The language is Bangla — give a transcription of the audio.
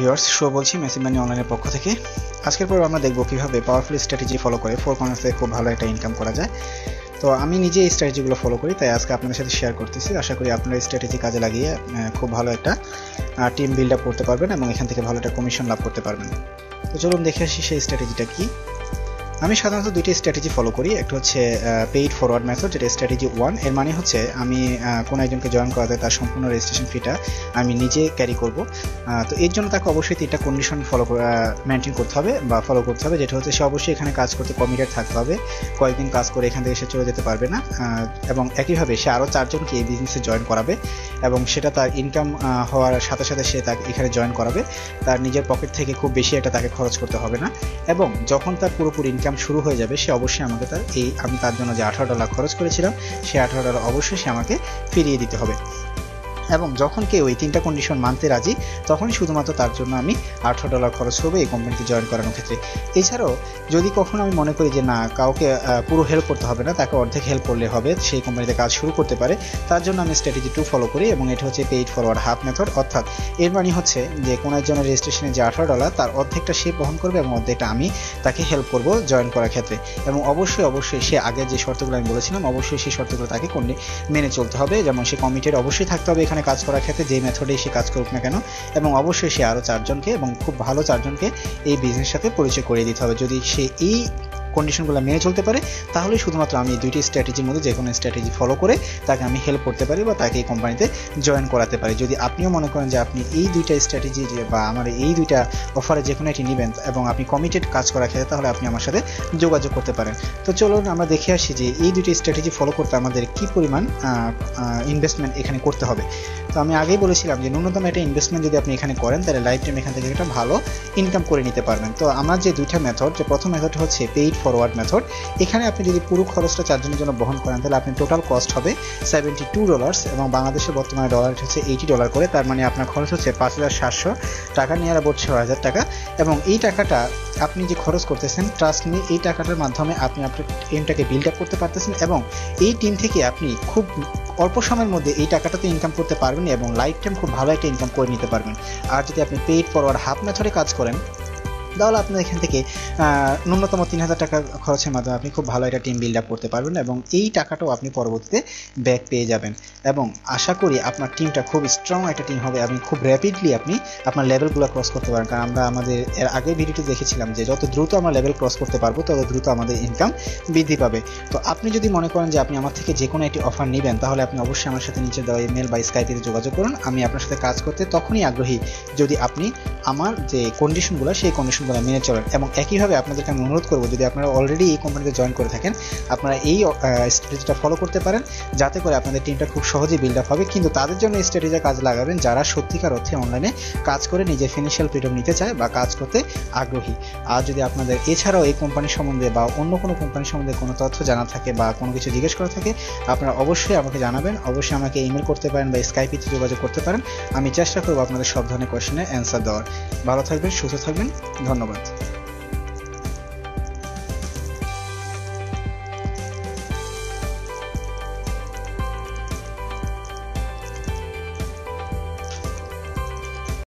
ভিউয়ার্স, শো বলছি মেসি মানি অনলাইনের পক্ষ থেকে। আজকের পর আমরা দেখব কিভাবে পাওয়ারফুল স্ট্র্যাটেজি ফলো করে 4 কর্নার্সে খুব ভালো একটা ইনকাম করা যায়। তো আমি নিজে এই স্ট্র্যাটেজিগুলো ফলো করি, তাই আজকে আপনাদের সাথে শেয়ার করতেছি। আশা করি আপনারা এই স্ট্র্যাটেজি কাজে লাগিয়ে খুব ভালো একটা টিম বিল্ড আপ করতে পারবেন এবং এখান থেকে ভালো একটা কমিশন লাভ করতে পারবেন। তো চলুন দেখে আসি সেই স্ট্র্যাটেজিটা কি। আমি সাধারণত দুইটি স্ট্র্যাটেজি ফলো করি। একটা হচ্ছে পেইড ফরওয়ার্ড মেথড, যেটা স্ট্র্যাটেজি 1। এর মানে হচ্ছে আমি কোনো একজনকে জয়েন করাতে তার সম্পূর্ণ রেজিস্ট্রেশন ফিটা আমি নিজে ক্যারি করব। তো এর জন্য তাকে অবশ্যই 3টা কন্ডিশন মেনটেন করতে হবে বা ফলো করতে হবে, যেটা হচ্ছে সে অবশ্যই এখানে কাজ করতে কমিটেড থাকতে হবে, কয়েকদিন কাজ করে এখান থেকে সে চলে যেতে পারবে না, এবং একইভাবে সে আরও 4 জনকে এই বিজনেসে জয়েন করাবে এবং সেটা তার ইনকাম হওয়ার সাথে সাথে সে তাকে এখানে জয়েন করাবে। তার নিজের পকেট থেকে খুব বেশি একটা তাকে খরচ করতে হবে না, এবং যখন তার পুরোপুরি ইনকাম শুরু হয়ে যাবে সে অবশ্যই আমাকে আমি তার জন্য যে $18 খরচ করেছিলাম সেই $18 অবশ্যই সে আমাকে ফিরিয়ে দিতে হবে। এবং যখন কেউ ওই 3টা কন্ডিশন মানতে রাজি, তখন শুধুমাত্র তার জন্য আমি $18 খরচ করবো এই কোম্পানিতে জয়েন করানোর ক্ষেত্রে। এছাড়াও যদি কখনো আমি মনে করি যে না, কাউকে পুরো হেল্প করতে হবে না, তাকে অর্ধেক হেল্প করলে হবে, সেই কোম্পানিতে কাজ শুরু করতে পারে, তার জন্য আমি স্ট্র্যাটেজি 2 ফলো করি, এবং এটা হচ্ছে পেইড ফরওয়ার্ড হাফ মেথড। অর্থাৎ এর মানে হচ্ছে যে কোনো একজনের রেজিস্ট্রেশনে যে $18 তার অর্ধেকটা সে বহন করবে এবং অর্ধেকটা আমি তাকে হেল্প করব জয়েন করার ক্ষেত্রে। এবং অবশ্যই সে আগে যে শর্তগুলো আমি বলেছিলাম অবশ্যই সেই শর্তগুলো তাকে মেনে চলতে হবে। যেমন সে কমিটেড অবশ্যই থাকতে হবে এখানে কাজ করার ক্ষেত্রে, যে মেথডে সে কাজ করুক না কেন, এবং অবশ্যই সে আরও 4 জনকে এবং খুব ভালো 4 জনকে এই বিজনেসের সাথে পরিচয় করিয়ে দিতে হবে। যদি সে এই কন্ডিশনগুলো মেনে চলতে পারে, তাহলে শুধুমাত্র আমি এই 2টি স্ট্র্যাটেজির মধ্যে যে কোনো স্ট্র্যাটেজি ফলো করে তাকে আমি হেল্প করতে পারি বা তাকে এই কোম্পানিতে জয়েন করাতে পারি। যদি আপনিও মনে করেন যে আপনি এই 2টা স্ট্র্যাটেজি বা আমার এই 2টা অফারে যে কোনো একটি নেবেন এবং আপনি কমিটেড কাজ করার ক্ষেত্রে, তাহলে আপনি আমার সাথে যোগাযোগ করতে পারেন। তো চলুন আমরা দেখে আসি যে এই 2টি স্ট্র্যাটেজি ফলো করতে আমাদের কী পরিমাণ ইনভেস্টমেন্ট এখানে করতে হবে। তো আমি আগেই বলেছিলাম যে ন্যূনতম একটা ইনভেস্টমেন্ট যদি আপনি এখানে করেন, তাহলে লাইফ টাইম এখান থেকে একটা ভালো ইনকাম করে নিতে পারবেন। তো আমার যে 2টা মেথড, যে প্রথম মেথড হচ্ছে পেইড ফরওয়ার্ড মেথড। এখানে আপনি যদি পুরো খরচটা 4 জনের জন্য বহন করেন, তাহলে আপনি টোটাল কস্ট হবে $72, এবং বাংলাদেশের বর্তমানে ডলার হচ্ছে $80 করে। তার মানে আপনার খরচ হচ্ছে $5,700 টাকা, নিয়ে বোধ 6,000 টাকা। এবং এই টাকাটা আপনি যে খরচ করতেছেন, ট্রাস্ট মি, এই টাকাটার মাধ্যমে আপনি আপনার টিমটাকে বিল্ড আপ করতে পারতেছেন, এবং এই টিম থেকে আপনি খুব অল্প সময়ের মধ্যে এই টাকাটাতে ইনকাম করতে পারবেন এবং লাইফ টাইম খুব ভালো একটা ইনকাম করে নিতে পারবেন। আর যদি আপনি পেইড ফরওয়ার্ড হাফ মেথডে কাজ করেন, তাহলে আপনার এখান থেকে ন্যূনতম $3,000 টাকা খরচের মাধ্যমে আপনি খুব ভালো একটা টিম বিল্ড আপ করতে পারবেন, এবং এই টাকাটাও আপনি পরবর্তীতে ব্যাক পেয়ে যাবেন। এবং আশা করি আপনার টিমটা খুব স্ট্রং একটা টিম হবে, আপনি খুব র্যাপিডলি আপনি আপনার লেভেলগুলো ক্রস করতে পারেন। কারণ আমরা আমাদের এর আগের ভিডিওতে দেখেছিলাম যে যত দ্রুত আমরা লেভেল ক্রস করতে পারবো, তত দ্রুত আমাদের ইনকাম বৃদ্ধি পাবে। তো আপনি যদি মনে করেন যে আপনি আমার থেকে যে কোনো একটি অফার নেবেন, তাহলে আপনি অবশ্যই আমার সাথে নিচে দেওয়া ইমেল বা স্কাইপে যোগাযোগ করুন। আমি আপনার সাথে কাজ করতে তখনই আগ্রহী যদি আপনি আমার যে কন্ডিশনগুলো সেই কন্ডিশনগুলো মেনে চলেন। এবং একইভাবে আপনাদেরকে আমি অনুরোধ করবো, যদি আপনারা অলরেডি এই কোম্পানিতে জয়েন করে থাকেন, আপনারা এই স্ট্র্যাটেজিটা ফলো করতে পারেন, যাতে করে আপনাদের টিমটা খুব সহজেই বিল্ড আপ হবে। কিন্তু তাদের জন্য এই স্ট্র্যাটেজির কাজ লাগাবেন যারা সত্যিকার অর্থে অনলাইনে কাজ করে নিজের ফিনান্সিয়াল ফ্রিডম নিতে চায় বা কাজ করতে আগ্রহী। আর যদি আপনাদের এছাড়াও এই কোম্পানি সম্বন্ধে বা অন্য কোনো কোম্পানি সম্বন্ধে কোনো তথ্য জানা থাকে বা কোনো কিছু জিজ্ঞেস করা থাকে, আপনারা অবশ্যই আমাকে জানাবেন। অবশ্যই আমাকে ইমেল করতে পারেন বা স্কাইপে যোগাযোগ করতে পারেন। আমি চেষ্টা করবো আপনাদের সব ধরনের কোয়েশ্চেনের অ্যান্সার দেওয়ার। ভালো থাকবেন, সুস্থ থাকবেন, ধন্যবাদ।